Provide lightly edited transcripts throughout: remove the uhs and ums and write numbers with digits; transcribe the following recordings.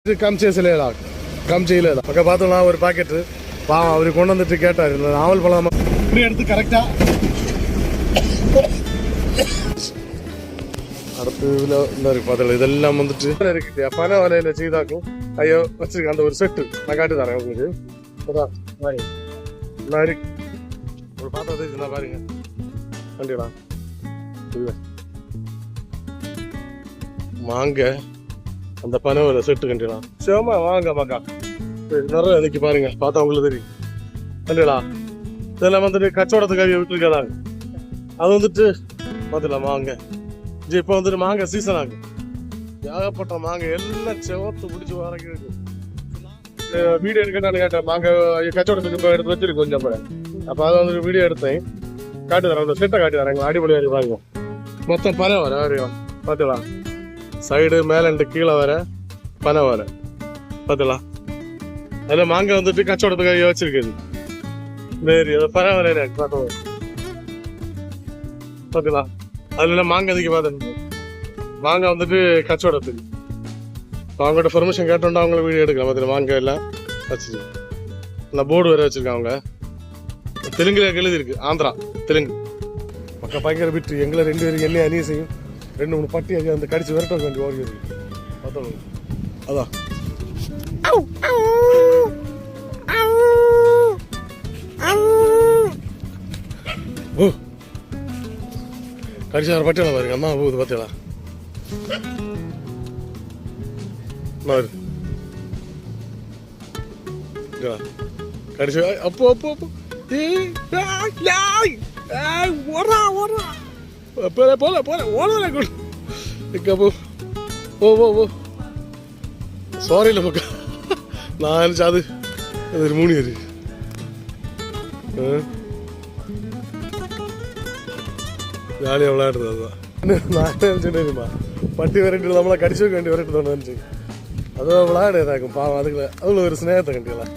Come செய்யலையா come செய்யல பக்கம் பார்த்தோம்னா ஒரு பாக்கெட்டு பாவம் அவரு கொண்டு வந்துட்டு கேட்டார் இந்த நாவல் பழம் இப்படி எடுத்து கரெக்டா அடுத்து இந்த இருக்கு பார்த்தல இதெல்லாம் வந்துட்டு இருக்கு பனை வலையில செய்தாக்கும் ஐயோ வச்சிருக்க அந்த ஒரு செட்டு நான் காட்டு தரேன் உங்களுக்கு ஒரு பாத்திரத்தை இதுனா பாருங்க கண்டிப்பா மாங்க அந்த பனை வலை செட்டு கண்டிப்பா சிவமா வாங்க மக்கா நிறைய இன்னைக்கு பாருங்க பார்த்தா உங்களுக்கு தெரியும் கண்டிப்பா இதெல்லாம் வந்துட்டு கச்சவடத்துக்காக விட்டுருக்காங்க அது வந்துட்டு பார்த்துலாம் மாங்க இப்போ வந்துட்டு மாங்க சீசன் ஆகும் ஏகப்பட்ட மாங்க எல்லாம் செவத்து பிடிச்சி வரைக்கும் இருக்கு வீடியோ எடுக்கணும்னு கேட்டேன் மாங்க கச்சவடத்துக்கு எடுத்து வச்சிருக்கு கொஞ்சம் அப்போ அதை வந்துட்டு வீடியோ எடுத்தேன் காட்டி தரேன் அந்த செட்டை காட்டி தரேன் அடிப்படையாக பாருங்க மொத்தம் பனை வர வரையும் பார்த்துக்கலாம் சைடு மேலே கீழே வர பனை வர பார்த்துக்கலாம் அதில் மாங்காய் வந்துட்டு கச்சவடத்துக்காக வச்சிருக்குது சரி அதை பனை வரையில பார்த்துக்கலாம் அதுல மாங்காய்க்கு பார்த்து மாங்காய் வந்துட்டு கச்சவடத்துக்கு அவங்ககிட்ட பெர்மிஷன் கேட்டோம்னா அவங்கள வீடியோ எடுக்கலாம் பார்த்துல மாங்காய் எல்லாம் வச்சுருக்கு நான் போர்டு வேற வச்சிருக்காங்க தெலுங்குல எழுதிருக்கு ஆந்திரா தெலுங்கு மக்கள் பயங்கர விட்டு எங்களை 2 பேரும் எல்லையும் அணிய செய்யும் 2-3 பட்டி அந்த கடிச்சு விரட்ட வேண்டிய ஓடி இருக்கு பார்த்தோம் அதான் ஓ கடிச்சு வர பட்டியலாம் பாருங்க அம்மா போகுது பார்த்தீங்களா கடிச்சு அப்போ அப்போ அப்போ போல போல ஓட ஓ சாரி இல்லை மக்கா நான் நினச்சா அது ஒரு 3 ஏறு ஜாலியாக விளையாடுறது அதுதான் நான் நினச்சேன் தெரியுமா பட்டி விரட்டு நம்மளை கடிச்சு வைக்க வேண்டிய விரட்டு தோணு நினச்சி அதுவும் விளையாடு இதாக்கும் பாவம் அதுக்குள்ள அதில் ஒரு ஸ்நேகத்தை கண்டிக்கலாம்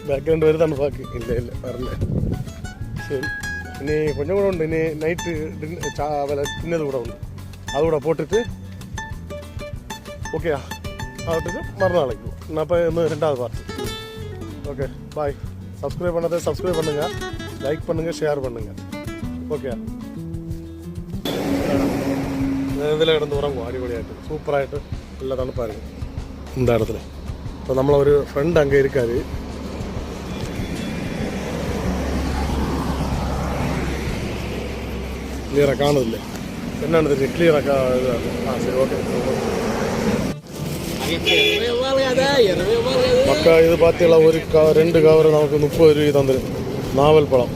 பேக்ரவுண்ட் வருதான்னு பார்க்கு இல்லை வரல சரி இனி கொஞ்சம் கூட உண்டு இனி நைட்டு வேலை தின்னது கூட உண்டு அது கூட போட்டுட்டு ஓகேயா விட்டுட்டு மறுநாளைக்கு நான் இப்போ இன்னும் 2வது பார்த்து ஓகே பாய் சப்ஸ்கிரைப் பண்ணதை சப்ஸ்கிரைப் பண்ணுங்கள் லைக் பண்ணுங்கள் ஷேர் பண்ணுங்கள் ஓகே இதில் கிடந்து உறங்குவோம் அடிப்படையாയിട്ട് சூப்பராகிட்டு நல்லா தனுப்பாருங்க இந்த இடத்துல இப்போ நம்மளை ஒரு ஃப்ரெண்ட் அங்கே இருக்கார் கிளியராக காணுதில்லை என்னன்னு தெரியும் கிளியராக சரி ஓகே மக்கா இது பார்த்தீங்களா ஒரு 2 கவர் நமக்கு 30 ரூபாய் தந்துடும் நாவல் பழம்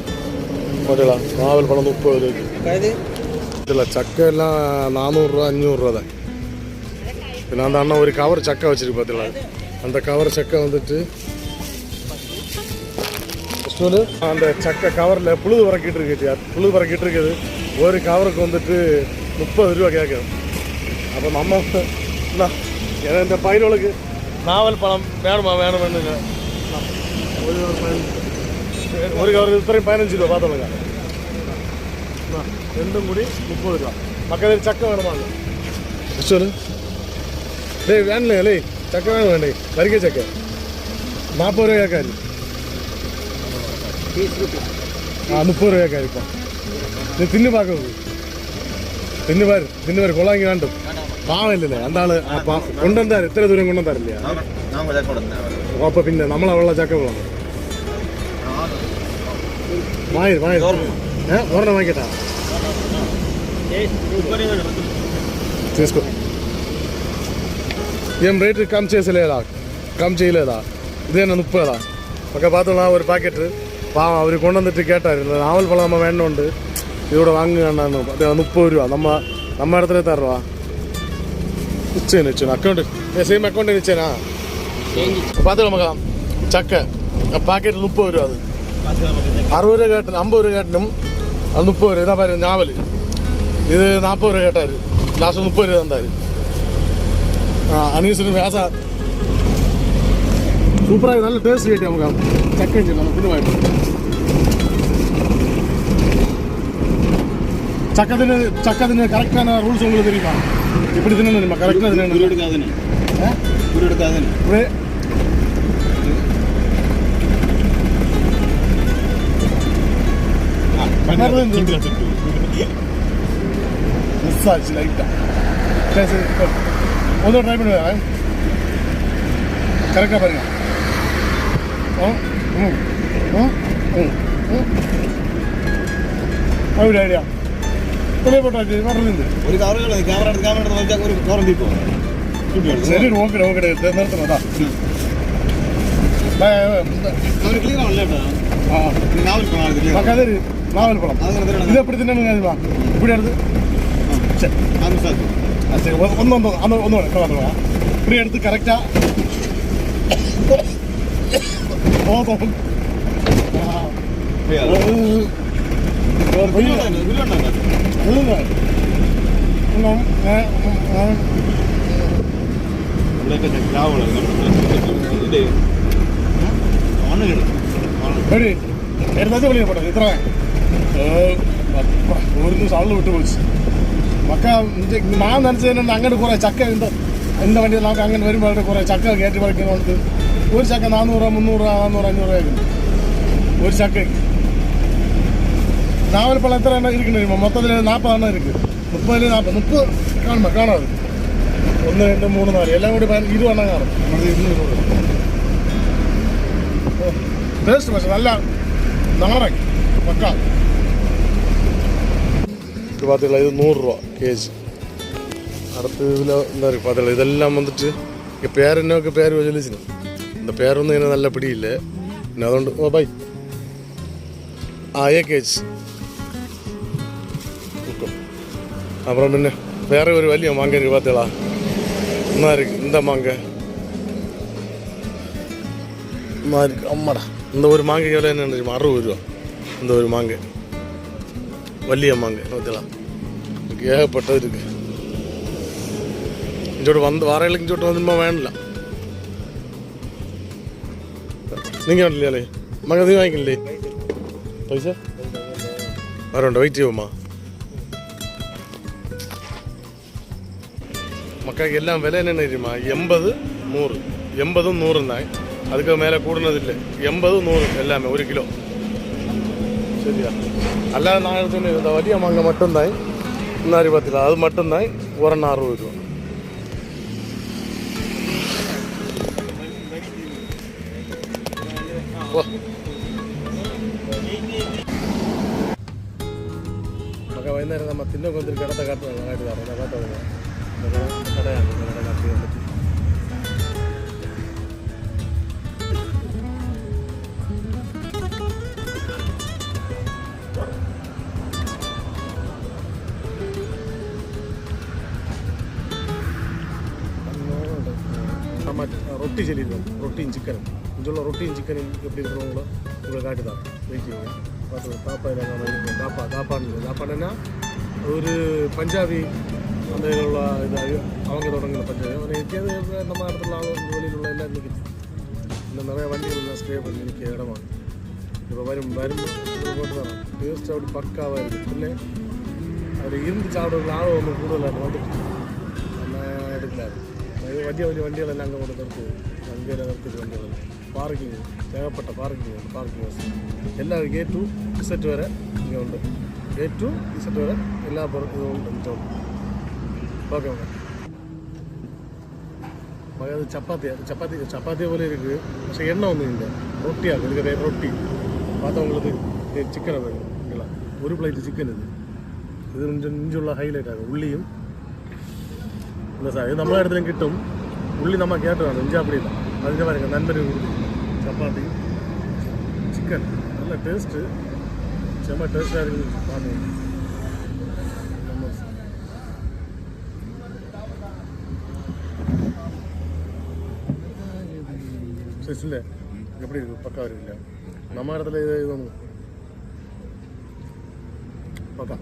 ஓகேங்களா நாவல் பழம் 30 ரூபாய்க்கு இதில் சக்கை எல்லாம் 400 ரூபா 500 ரூபா தான் நான் அந்த அண்ணன் ஒரு கவர் சக்கை வச்சிருக்கு பார்த்தீங்களா அந்த கவர் சக்கை வந்துட்டு அந்த சக்கை கவரில் புழுது பறக்கிட்டு இருக்கு புழுது பறக்கிட்டு இருக்குது ஒரு கவருக்கு வந்துட்டு 30 ரூபா கேட்குது அப்போ நம்ம ஏன்னா இந்த பையனுக்கு நாவல் பழம் வேணுங்க ஒரு கவர் இத்தனையும் 15 ரூபா பார்த்தோங்க 2 கூடி 30 ரூபா மக்கள் சக்கை வேணுமாங்க சொல்லு டேய் வேணுங்க லே சக்கை வேணும் வேண்டே வரிக்கை சக்கை 40 ரூபா கேட்காது 30 ரூபா கேட்கும் நீ தின்னு பார்க்க தின்னு பாரு கொள்ளாங்க வேண்டும் பாவம் இல்லைல்ல அந்த ஆளு கொண்டு வந்தார் எத்தனை தூரம் கொண்டு வந்தார் இல்லையா அப்போ பின்ன நம்மள அவ்வளோ சக்கை போகலாம் ఓరణ వాంగిటా తీసుకో ఏం రేటు కమ్ చేయలేదా ఇదేనా 30 பக்க பார்த்தோம்னா ஒரு பாக்கெட்டு பாவம் அவர் கொண்டு வந்துட்டு கேட்டார் இந்த நாவல் பழம் நம்ம வேணுண்டு இதோட வாங்குங்கண்ணான்னு 30 ரூபா நம்ம இடத்துல தர்றவா ఇచ్చాను అకౌంట్ సేమ్ అకౌంట్ ఇచ్చానా பார்த்துக்கலாம் மக்கா சக்கை பாக்கெட் 30 ரூபா அது 60 ரூபா கேட்டேன் 50 ரூபா கேட்டணும் அது 30 ரூபா இதான் பாரு நாவல் இது 40 ரூபா கேட்டார் லாஸ்ட் 30 ரூபா தந்தார் அனீஸ்வரன் வேசா சூப்பராக நல்ல டேஸ்ட் கேட்டு நமக்கு சக்கை நம்ம பின்னு வாங்கிட்டு சக்கை தின்னு கரெக்டான ரூல்ஸ் உங்களுக்கு தெரியுமா இப்படி தின்னு கரெக்டாக தின்னு எடுக்காதுன்னு எடுக்காதுன்னு இப்படி மிஸ் ஆச்சு லைட்டாக. சரி சரி ஒன்று ட்ரை பண்ணுவேன் கரெக்டாக பாருங்க. அப்படி ஐடியா வெளியே போட்டாச்சு வர்றது ഒരു ക്യാമറ എടുത്ത് നോക്കിയാൽ ഒരു കോറന്റീൻ പോകും. ശരി നോക്കട്ടെ നോക്കട്ടെ നിർത്തണം അതാ ക്ലിയർ ആണല്ലേ നമുക്കതൊരു നാവൽ പഴം ഇത് എപ്പടി തിന്നു ഇവിടെ എടുത്ത് ഒന്നുകൂടെ ഇവിടെ എടുത്ത് കറക്റ്റാ എടുത്താൽ വെളിയിൽ പോട്ടെ ഇത്ര ഒരു ദിവസം ആള് വിട്ടു പോയിച്ചു മക്ക ഞാൻ നനച്ചതിനുണ്ട് അങ്ങനെ കുറേ ചക്ക ഉണ്ട് എൻ്റെ വണ്ടിയിൽ നമുക്ക് അങ്ങനെ വരുമ്പോൾ കുറേ ചക്ക കയറ്റി പറിക്കുന്നതുകൊണ്ട് ഒരു ചക്ക 400 300 400 500 രൂപയ്ക്ക് ഒരു ചക്കയ്ക്ക്. നാവൽപ്പഴം എത്ര എണ്ണം ഇരിക്കണ മൊത്തത്തിൽ 40 എണ്ണം ഇരിക്കും. 30 40 കാണുമ്പോൾ കാണാതെ 1 2 3 4 എല്ലാം കൂടി 20 എണ്ണം കാണും. നമ്മൾ 200 രൂപ ടേസ്റ്റ് പക്ഷെ നല്ല നാടൻ പക്ക. இது பார்த்தீங்களா இது 100 ரூபா கேஜி. அடுத்து இதில் இந்த இருக்குது பார்த்தீங்களா இதெல்லாம் வந்துட்டு இங்கே பேர் என்னக்கு பேர் சொல்லிச்சுன்னு இந்த பேரொന്നും எனக்கு நல்ல பிடியில்ல പിന്നെ അതുകൊണ്ട് ഓ ബൈ ஏ கேஜ். அப்புறம் பின்ன வேற ஒரு വലിய மாங்க இருக்குது பார்த்தீங்களா என்ன இருக்குது இந்த மாங்க இருக்கு அம்மாடா. இந்த ஒரு மாங்காய் எவ்வளோ என்ன 60 ரூபா இந்த ஒரு மாங்காய் വലിയ മാങ്ങ നോக்கலாம் ഏകപ്പെട്ടത് ഇருக்கு. ഇങ്ങോട്ട് വന്ന് വാറയിലേക്ക് ഇങ്ങോട്ട് വന്നുമ്പോൾ വേണില്ല നിങ്ങൾ കണ്ടില്ലേ മക നീ വാങ്ങിക്കില്ലേ പൈസ വരണ്ട വെയിറ്റ് ചെയ്യുമ്മ മക്കൾക്ക് എല്ലാം വില என்ன தெரியுமா 80 100 80 100 தான் அதுக்கு மேலே கூடுனதில்லை 80 100 எல்லாமே 1 கிலோ சரியா. அல்லாத நான் எடுத்துன்னு இந்த வலிய மாங்க மட்டும்தான் இன்னாரி பார்த்தீங்களா அது மட்டும்தான் ஒரு 60 ரூபா. மக்க வൈകുന്നേരം நம்ம தின்னக்கு வந்துருக்கு இடத்த காட்டுவாங்க காட்டுதாரோ காட்டுவாங்க கடையாங்க கடை காட்டி வந்துட்டு நம்ம ரொட்டி சொல்லிடுவோம். ரொட்டியும் சிக்கனும் இங்குள்ள ரொட்டியும் சிக்கனும் எப்படி இருக்கிறவங்களோ உங்களை காட்டு தான் வெயிட்டிங்க பார்த்து தாப்பா இல்லை தாப்பா தாப்பான்னு ஒரு பஞ்சாபி அந்த இதில் உள்ள இதாக அவங்க தொடங்கின பஞ்சாபி அவனை எங்கேயாவது நம்ம இடத்துல வெளியில் உள்ள எல்லாம் நிற்கிது. இந்த நிறைய வண்டிகள் ஸ்டே பண்ணி நிற்க இடமா இப்போ வரும் போட்டு தான் டேஸ்ட் அப்படி பக்காவாக இருக்குது. இல்லை அதில் இருந்து சாப்பிட்ற ஆளும் ஒன்று கூடுதலாக வந்துட்டு நம்ம எடுக்கலாது വലിയ വലിയ വണ്ടികളെല്ലാം അങ്ങ് കൊണ്ട് നിർത്തി വണ്ടിയുടെ നിർത്തിയിട്ട് വണ്ടികൾ പാർക്കിങ് ഏകപ്പെട്ട പാർക്കിങ് ബസ് എല്ലാം A to Z വരെ ഇങ്ങനെ ഉണ്ട്. A to Z വരെ എല്ലാ ഇതുകൊണ്ട് ഓക്കെ ഓക്കെ. അത് ചപ്പാത്തിയെ പോലെ இருக்குது പക്ഷേ எண்ணெய் ஒன்றும் இல்லை ரொட்டியாக இருக்கிற ரொட்டி பார்த்தா உங்களுக்கு சிக்கனை வேணும் இல்லைங்களா. ஒரு பிளேட்டு சிக்கன் இது கொஞ்சம் இஞ்சுள்ள ஹைலைட் ஆகும். உள்ளியும் இல்லை சார் இது நம்ம இடத்துலையும் கிட்டும். உள்ளி நம்ம கேட்டுருவாங்க இஞ்சி அப்படி இல்லை அதுக்கு பாருங்க நண்பர்கள் கொடுத்து சப்பாத்தி சிக்கன் நல்ல டேஸ்ட்டு செம்ம டேஸ்ட்டாக இருக்குது பாருங்க. சரி இல்லை எப்படி இருக்குது பக்கா இருக்குல்ல நம்ம இடத்துல இது ஒன்று பக்கா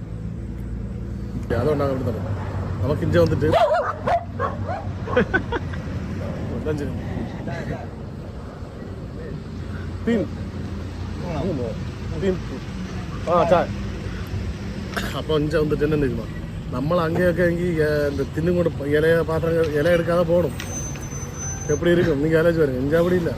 அதோ நாங்கள் அப்படி தரோம். நமக்கு இங்கே வந்துட்டு அப்போ இங்கே வந்துட்டு என்ன தெரியுமா നമ്മൾ அங்கேയൊക്കെ எங்கி இந்த தின்னு கூட இலைய பாத்திரம் இலை எடுக்காத போகணும் எப்படி இருக்கும் நீங்கள் அலைச்சி வருங்க இங்கே அப்படி இல்லை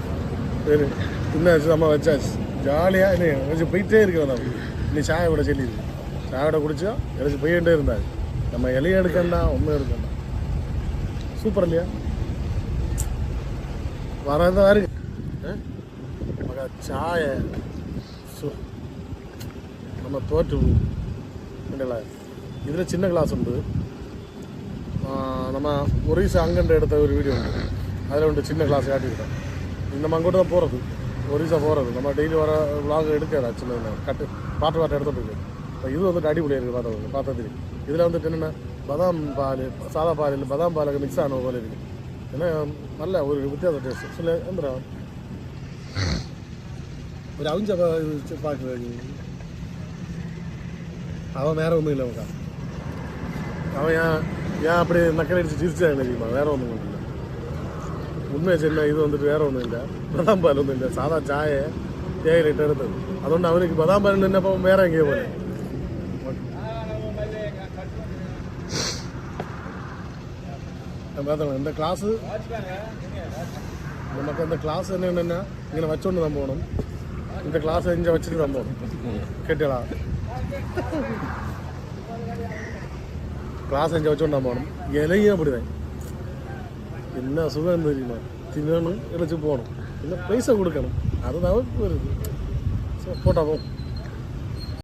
சரி இன்னும் நம்ம வச்சாச்சு ஜாலியாக என்ன வச்சு போயிட்டே இருக்கிறோம் நம்ம இன்னும் சாயை விட சொல்லியிருக்கு சாயை விட குடிச்சா இலைச்சி போயிட்டே இருந்தாரு நம்ம இலையை எடுக்கண்டா ஒன்றும் எடுக்கண்டா சூப்பர் இல்லையா வரதான் இருக்கு மகா சாய நம்ம தோற்று இல்லைங்களா இதில் சின்ன கிளாஸ் உண்டு நம்ம ஒரிசா அங்கண்ட எடுத்த ஒரு வீடியோ உண்டு அதில் உண்டு சின்ன கிளாஸ் காட்டிக்கிட்டோம் நம்ம அங்கோட்டு தான் போகிறது ஒரிசா போகிறது நம்ம டெய்லி வர விளாக் எடுக்காது சின்ன கட்டு பாட்டு எடுத்துகிட்டு இருக்கு இப்போ இது வந்துட்டு அடிப்படையாக இருக்குது பார்த்தவங்க பார்த்தது இதில் வந்துட்டு என்னென்ன பதாம் பால் சாதா பால் இல்லை பதாம் பாலுக்கு மிக்ஸ் ஆன போல இருக்குது ஏன்னா நல்ல ஒரு வித்தியாச டேஸ்ட் சில வந்துடா ஒரு அவிஞ்ச பார்க்குறது அவன் வேற ஒன்றும் இல்லை உக்கா அவன் ஏன் அப்படி நக்கல் அடிச்சு சிரிச்சா தெரியுமா வேற ஒன்றும் இல்லை உண்மையை சின்ன இது வந்துட்டு வேற ஒன்றும் இல்லை பதாம் பால் ஒன்றும் இல்லை சாதா சாயை தேயிலிட்டு எடுத்தது அதுകൊണ്ട് அவனுக்கு பதாம் பால் நின்னப்போ வேற எங்கேயோ போல பார்த்தோம் இந்த கிளாஸு நமக்கு அந்த கிளாஸ் என்னென்னா இங்கே வச்சோன்னு தான் போகணும் இந்த கிளாஸை இங்கே வச்சுட்டு தான் போகணும் கேட்டலா கிளாஸ் இங்கே வச்சோன்னு தான் போகணும் இலையும் அப்படிதான் என்ன சுகம் தெரியுமா தின்னணும் இழைச்சி போகணும் இல்லை பைசா கொடுக்கணும் அதுதான் வருது ஸோ போட்டா போகும்